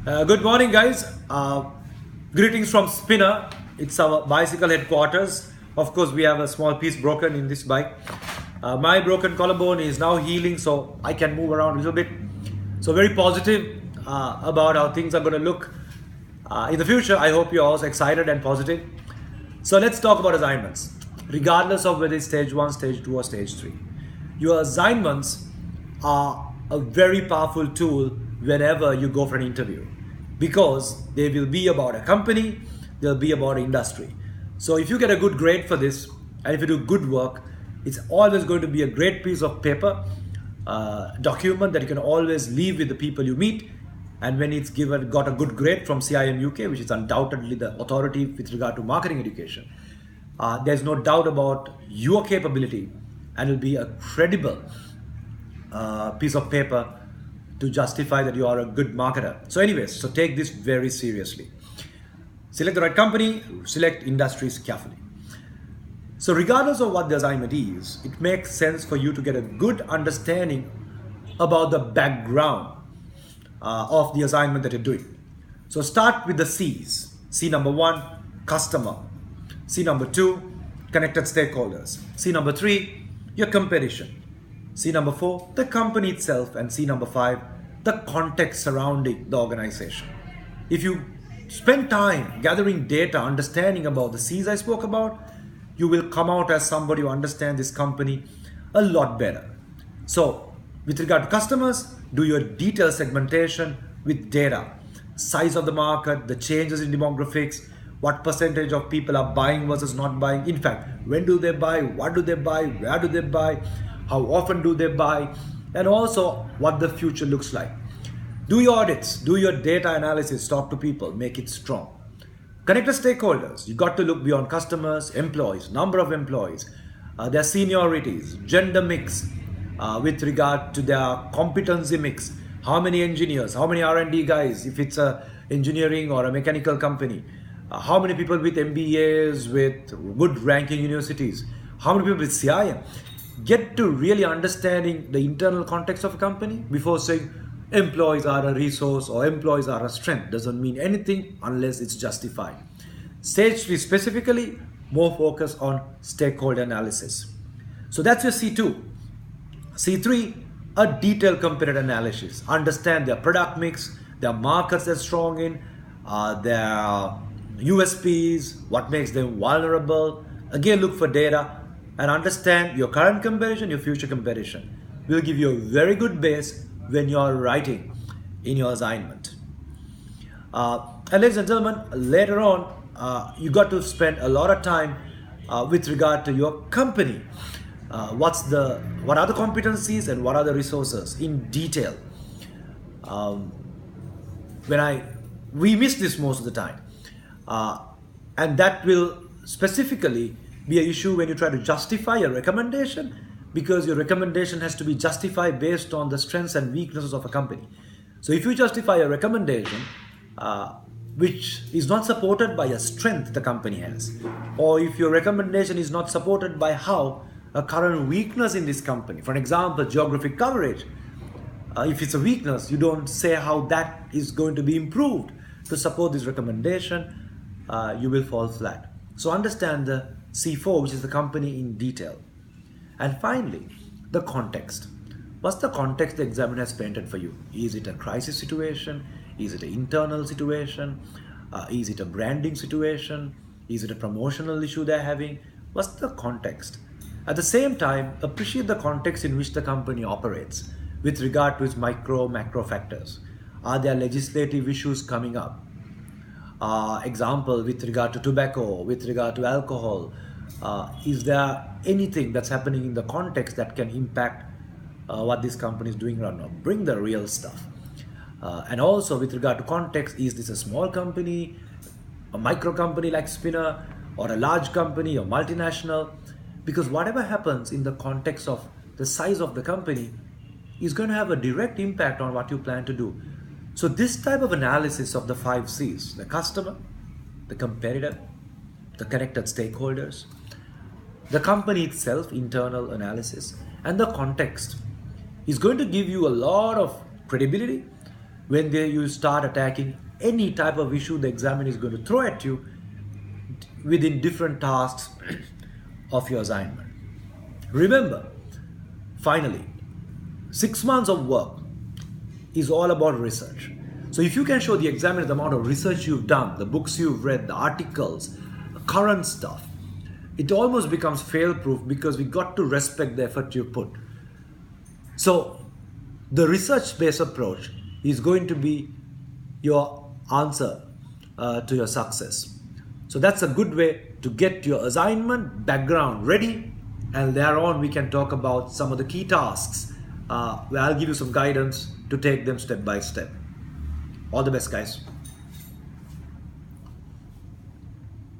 Good morning, guys. Greetings from Spinner. It's our bicycle headquarters. Of course, we have a small piece broken in this bike. My broken collarbone is now healing, so I can move around a little bit. So very positive about how things are going to look in the future. I hope you're also excited and positive. So let's talk about assignments. Regardless of whether it's stage 1, stage 2 or stage 3. Your assignments are a very powerful tool whenever you go for an interview, because they will be about a company, they'll be about industry. So if you get a good grade for this and if you do good work, it's always going to be a great piece of paper, document that you can always leave with the people you meet. And when it's got a good grade from CIM UK, which is undoubtedly the authority with regard to marketing education, there's no doubt about your capability, and it'll be a credible piece of paper to justify that you are a good marketer. So anyways, so take this very seriously. Select the right company, select industries carefully. So regardless of what the assignment is, it makes sense for you to get a good understanding about the background of the assignment that you're doing. So start with the C's. C number 1, customer. C number 2, connected stakeholders. C number 3, your competition. C number 4, the company itself. And C number 5, the context surrounding the organization. If you spend time gathering data, understanding about the C's I spoke about, you will come out as somebody who understands this company a lot better. So with regard to customers, do your detailed segmentation with data. Size of the market, the changes in demographics, what percentage of people are buying versus not buying. In fact, when do they buy, what do they buy, where do they buy, how often do they buy, and also what the future looks like. Do your audits, do your data analysis, talk to people, make it strong. Connect the stakeholders. You got to look beyond customers, employees, number of employees, their seniorities, gender mix, with regard to their competency mix. How many engineers, how many R&D guys, if it's a engineering or a mechanical company. How many people with MBAs, with good ranking universities, how many people with CIM. Get to really understanding the internal context of a company before saying employees are a resource or employees are a strength. Doesn't mean anything unless it's justified. Stage 3 specifically, more focus on stakeholder analysis. So that's your C2. C3, a detailed competitor analysis. Understand their product mix, their markets they're strong in, their USPs, what makes them vulnerable. Again, look for data and understand your current competition, your future competition. Will give you a very good base when you're writing in your assignment. And ladies and gentlemen, later on, you got to spend a lot of time with regard to your company. What are the competencies and what are the resources in detail. We miss this most of the time. And that will specifically be an issue when you try to justify a recommendation, because your recommendation has to be justified based on the strengths and weaknesses of a company. So if you justify a recommendation which is not supported by a strength the company has, or if your recommendation is not supported by how a current weakness in this company, for example, geographic coverage, if it's a weakness, you don't say how that is going to be improved to support this recommendation, you will fall flat. So understand the C4, which is the company, in detail. And finally, the context. What's the context the examiner has painted for you? Is it a crisis situation? Is it an internal situation? Is it a branding situation? Is it a promotional issue they're having? What's the context? At the same time, appreciate the context in which the company operates with regard to its micro, macro factors. Are there legislative issues coming up? Example, with regard to tobacco, with regard to alcohol, is there anything that's happening in the context that can impact what this company is doing right now? Bring the real stuff. And also with regard to context, is this a small company, a micro company like Spinner, or a large company, or multinational? Because whatever happens in the context of the size of the company is going to have a direct impact on what you plan to do. So this type of analysis of the 5 C's, the customer, the competitor, the connected stakeholders, the company itself, internal analysis, and the context is going to give you a lot of credibility, when you start attacking any type of issue the examiner is going to throw at you within different tasks of your assignment. Remember, finally, 6 months of work is all about research. So if you can show the examiner the amount of research you've done, the books you've read, the articles, the current stuff, it almost becomes fail-proof because we got to respect the effort you put. So the research-based approach is going to be your answer to your success. So that's a good way to get your assignment background ready, and later on we can talk about some of the key tasks where I'll give you some guidance to take them step by step. All the best, guys.